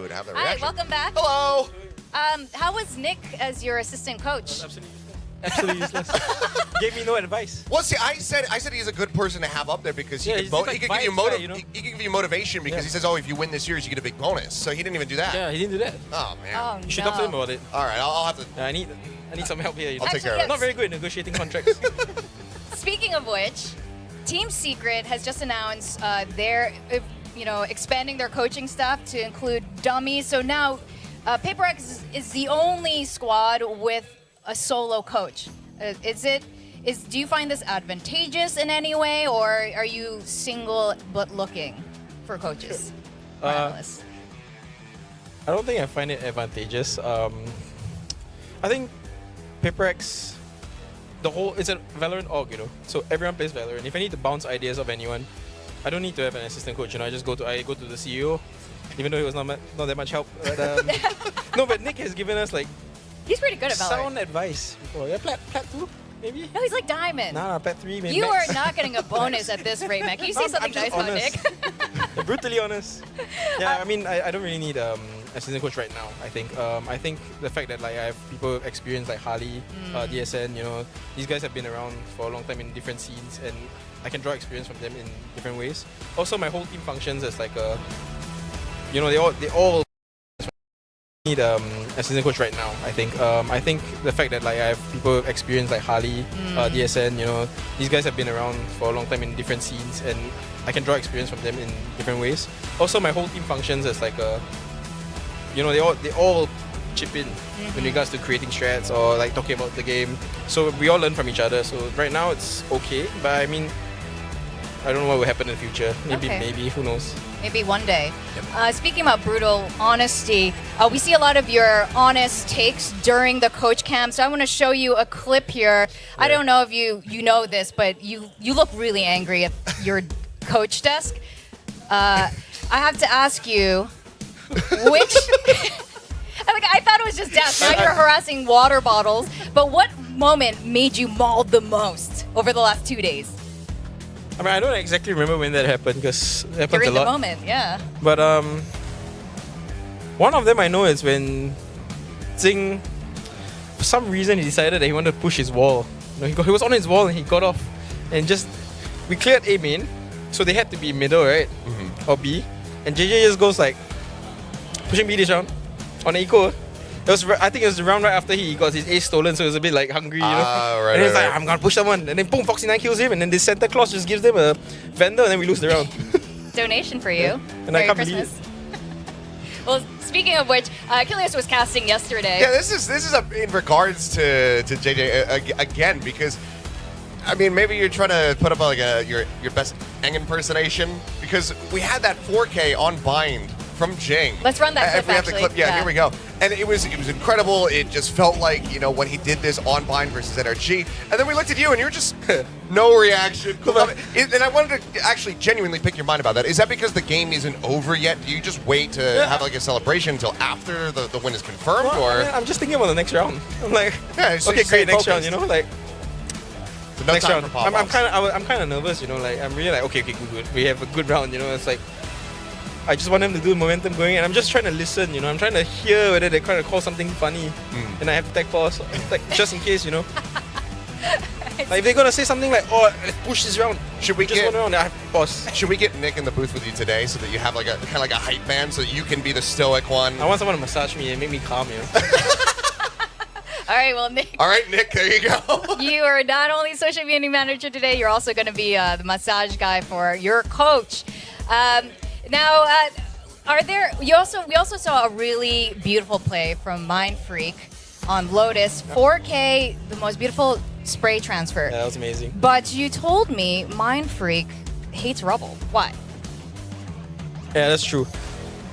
to have that Hi, reaction. welcome back. Hello. How was Nick as your assistant coach? Absolutely useless. Gave me no advice. Well, see, I said he's a good person to have up there because he Yeah, can, he's just he like can give you vibes guy, you know? he can give you motivation because he says, oh, if you win this series, you get a big bonus. So he didn't even do that. Yeah, he didn't do that. Oh man. Oh, You should no. talk to him about it. All right, I'll have to. I need some help here. You know? I'll take Actually, care of yes. it. Not very good at negotiating contracts. Speaking of which, Team Secret has just announced they're expanding their coaching staff to include dummies. So now, Paper X is the only squad with a solo coach. Do you find this advantageous in any way, or are you single but looking for coaches or analysts? I don't think I find it advantageous. I think PaperX, it's a Valorant org, you know. So everyone plays Valorant. If I need to bounce ideas of anyone, I don't need to have an assistant coach. You know, I go to the CEO, even though he was not that much help. But, no, but Nick has given us like He's pretty good at Valorant. sound advice before. Yeah, plat 2 maybe. No, he's like Diamond. Nah, plat 3 maybe. You max. are not getting a bonus at this rate, Mac. Can you say I'm something just nice about honest. Nick? Brutally honest. Yeah, I mean, I don't really need assistant coach right now. I think the fact that like I have people with experience like Harley, DSN, you know, these guys have been around for a long time in different scenes, and I can draw experience from them in different ways. Also, my whole team functions as like a, you know, they all need assistant coach right now. I think the fact that like I have people with experience like Harley, DSN, you know, these guys have been around for a long time in different scenes, and I can draw experience from them in different ways. Also, my whole team functions as like a, you know, they all chip in in regards to creating strats or like talking about the game. So we all learn from each other. So right now it's okay, but I mean, I don't know what will happen in the future. Maybe, who knows? Maybe one day. Speaking about brutal honesty, we see a lot of your honest takes during the coach camp. So I want to show you a clip here. I don't know if you know this, but you look really angry at your coach desk. I have to ask you, which... I thought it was just desk. Now you're harassing water bottles. But what moment made you mauled the most over the last 2 days? I mean, I don't exactly remember when that happened because it happens You're a in lot. the moment, yeah. But one of them I know is when Zing, for some reason, he decided that he wanted to push his wall. You know, he was on his wall and he got off, and we cleared A main, so they had to be middle, right, or B, and JJ just goes like pushing B this round on eco. I think it was the round right after he got his ace stolen, so he was a bit like hungry, you know. Right, and he's right, like, I'm gonna push someone, and then boom, Foxy9 kills him, and then this Santa Claus just gives them a vendor, and then we lose the round. Donation for you. And Merry I can't Christmas. believe it. Well, speaking of which, Kilios was casting yesterday. Yeah, this is in regards to JJ again because. I mean, maybe you're trying to put up like your best Eng impersonation because we had that 4K on bind from Jing. Let's run that clip, If we have the actually. clip, yeah, here we go. And it was incredible. It just felt like, you know, when he did this on bind versus NRG. And then we looked at you and you were just no reaction. And I wanted to actually genuinely pick your mind about that. Is that because the game isn't over yet? Do you just wait to have like a celebration until after the win is confirmed? Well, or I mean, I'm just thinking about the next round. I'm like, Yeah, so okay, you stay great, next round, focused. you know, like. no Next time round. for I'm pop-ups? kind of nervous, you know. Like I'm really like, okay, good. We have a good round, you know. It's like I just want them to do momentum going, and I'm just trying to listen, you know. I'm trying to hear whether they're trying to call something funny, and I have to tag pause, like just in case, you know. Like if they're gonna say something like, "Oh, let's push this round," Should we just get one round, I have to pause. Should we get Nick in the booth with you today so that you have like a kind of like a hype man so that you can be the stoic one? I want someone to massage me and make me calm, you know. All right, well, Nick, All right, Nick, there you go. you are not only social media manager today, you're also going to be the massage guy for your coach. Now, we also saw a really beautiful play from Mind Freak on Lotus, 4K, the most beautiful spray transfer. Yeah, that was amazing. But you told me Mind Freak hates Rubble. Why? Yeah, that's true.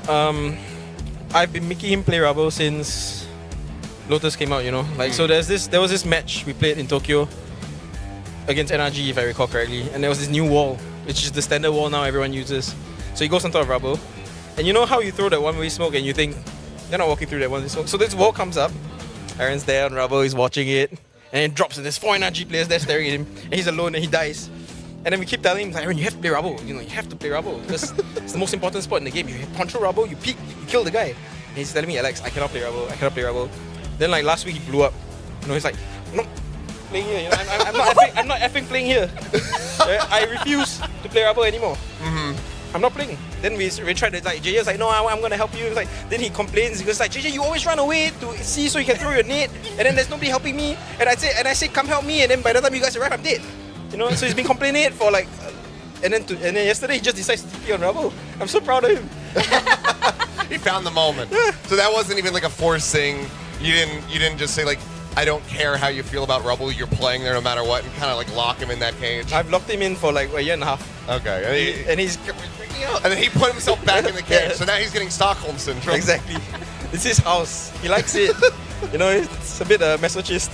I've been making him play Rubble since Lotus came out, you know. Like so there was this match we played in Tokyo against NRG, if I recall correctly, and there was this new wall, which is the standard wall now everyone uses. So he goes on top of Rubble. And you know how you throw that one-way smoke and you think they're not walking through that one-way smoke. So this wall comes up, Aaron's there on Rubble, he's watching it, and it drops and there's 4 NRG players there staring at him, and he's alone and he dies. And then we keep telling him, like, Aaron, you have to play Rubble. You know, you have to play Rubble because it's the most important spot in the game. You control Rubble, you peek, you kill the guy. And he's telling me, Alex, I cannot play Rubble. I cannot play Rubble. Then like last week he blew up. You know, he's like, I'm not playing here. You know, I'm not effing playing here. I refuse to play Rubble anymore. I'm not playing. Then we tried to like JJ was like, no, I'm gonna help you. It's like then he complains. He goes like, JJ, you always run away to see so you can throw your net, and then there's nobody helping me. And I say, come help me. And then by the time you guys arrive, I'm dead. You know, so he's been complaining it for like, and then yesterday he just decides to TP on Rubble. I'm so proud of him. He found the moment. So that wasn't even like a forced thing. You didn't just say like, I don't care how you feel about Rubble. You're playing there no matter what, and kind of like lock him in that cage. I've locked him in for like a year and a half. Okay. And he's freaking out. And then he put himself back in the cage. So now he's getting Stockholm syndrome. Exactly. It's his house. He likes it. You know, it's a bit masochist.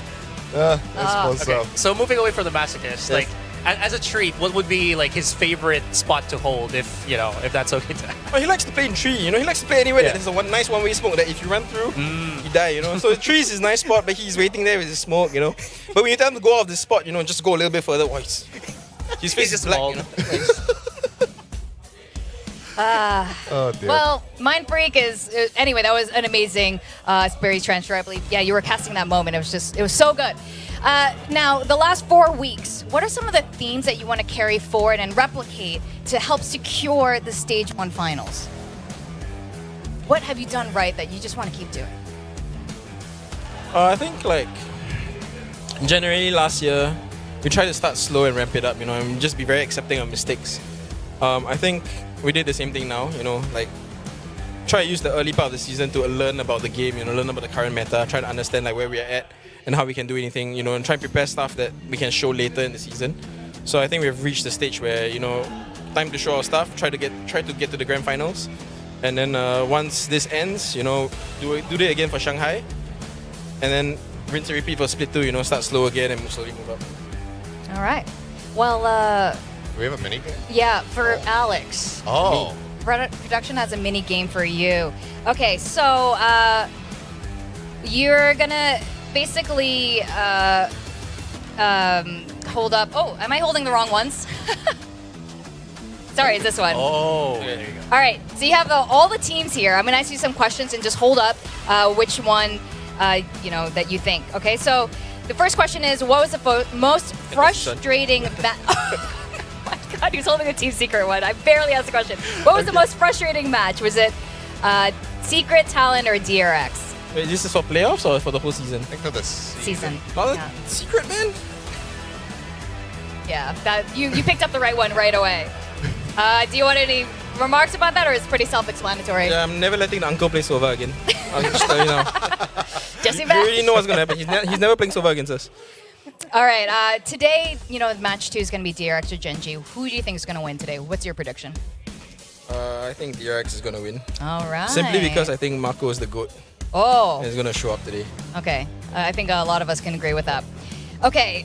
I suppose Okay, so. so moving away from the masochist, like as a treat, what would be like his favorite spot to hold if that's okay to Oh, he likes to play in tree. You know, he likes to play anywhere Yeah. that there's a nice one-way smoke that if you run through, you die. You know, so the tree is his nice spot, but he's waiting there with his smoke. You know, but when you tell him to go off the spot, you know, just go a little bit further. Oh, his face is black. small. You know? Oh dear. Well, Mind Freak is anyway. That was an amazing Sperry's transfer. I believe. Yeah, you were casting that moment. It was so good. Now, the last 4 weeks, what are some of the themes that you want to carry forward and replicate to help secure the Stage 1 finals? What have you done right that you just want to keep doing? I think like generally last year, we tried to start slow and ramp it up. You know, and just be very accepting of mistakes. I think we did the same thing now. You know, like try to use the early part of the season to learn about the game. You know, learn about the current meta, try to understand like where we are at and how we can do anything. You know, and try and prepare stuff that we can show later in the season. So I think we've reached the stage where time to show our stuff. Try to get to the grand finals, and then once this ends, do it again for Shanghai, and then rinse and repeat for Split 2. You know, start slow again and slowly move up. All right. Well, Do we have a mini game? yeah, for Alex. Oh. Production has a mini game for you. Okay, so you're gonna basically hold up. Oh, am I holding the wrong ones? Sorry, it's this one. Oh, Okay. there you go. All right, so you have all the teams here. I'm gonna ask you some questions and just hold up which one that you think. Okay, so the first question is, what was the most frustrating match? Oh my God, he's holding a team secret one. I barely asked the question. What was the most frustrating match? Was it Secret, Talent, or DRX Wait, this is for playoffs or for the whole season? I think for this season? Oh, Yeah. Secret, man. Yeah, that you picked up the right one right away. Do you want any remarks about that, or is it pretty self-explanatory? Yeah, I'm never letting the uncle play Sova again. I'll just tell you now. Jesse You back. already know what's gonna happen. He's never playing Sova against us. All right, today, match 2 is going to be DRX or Genji. Who do you think is going to win today? What's your prediction? I think DRX is gonna win. All right. Simply because I think Marco is the GOAT Oh, and he's gonna show up today. okay. I think a lot of us can agree with that. Okay,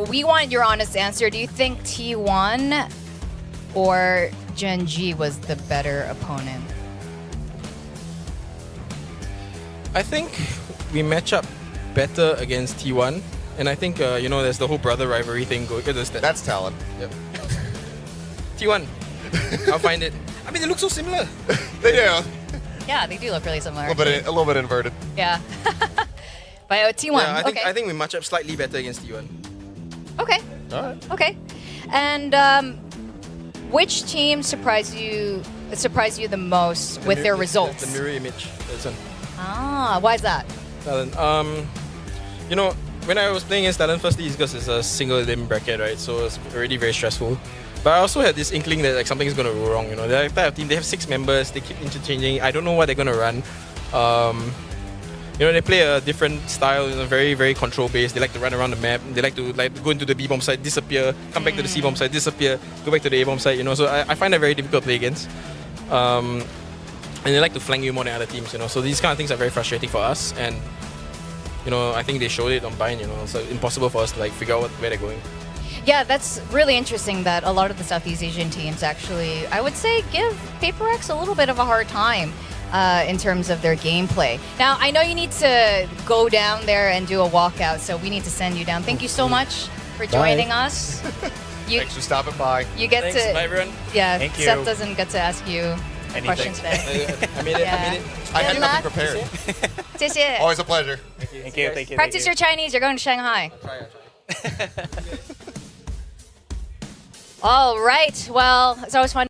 we want your honest answer. Do you think T1 or Genji was the better opponent? I think we match up better against T1, and I think there's the whole brother rivalry thing going. That's Talent. Yep. T1. I'll find it. I mean, they look so similar. They do. A Yeah, they do look really similar. little bit inverted. Yeah. But T1. Yeah, okay. I think we match up slightly better against T1. Okay. All right. Okay. And which team surprised you the most with their results? The mirror image. That's one. Ah, why is that? Talent. When I was playing against Talent, firstly, it's because it's a single limb bracket, right? So it's already very stressful. But I also had this inkling that like something is going to go wrong. They're the type of team. They have 6 members. They keep interchanging. I don't know what they're going to run. They play a different style. Very very control based. They like to run around the map. They like to go into the B bomb site, disappear, come back to the C bomb site, disappear, go back to the A bomb site. So I find that very difficult to play against. And they like to flank you more than other teams. So these kind of things are very frustrating for us. And I think they showed it on Bind. So impossible for us to figure out where they're going. Yeah, that's really interesting that a lot of the Southeast Asian teams actually, I would say, give Paper X a little bit of a hard time in terms of their gameplay. Now, I know you need to go down there and do a walkout, so we need to send you down. Thank you so much for joining us. Thanks for stopping by. You get Thanks, to. bye everyone. Yeah, Thank you. Seth doesn't get to ask you Anything. questions today. I made it. Yeah. I made it. I had Good nothing luck. prepared. 谢谢. Always a pleasure. Thank you. Thank you. Practice your Chinese. You're going to Shanghai. I'll try. All right. Well, it's always fun.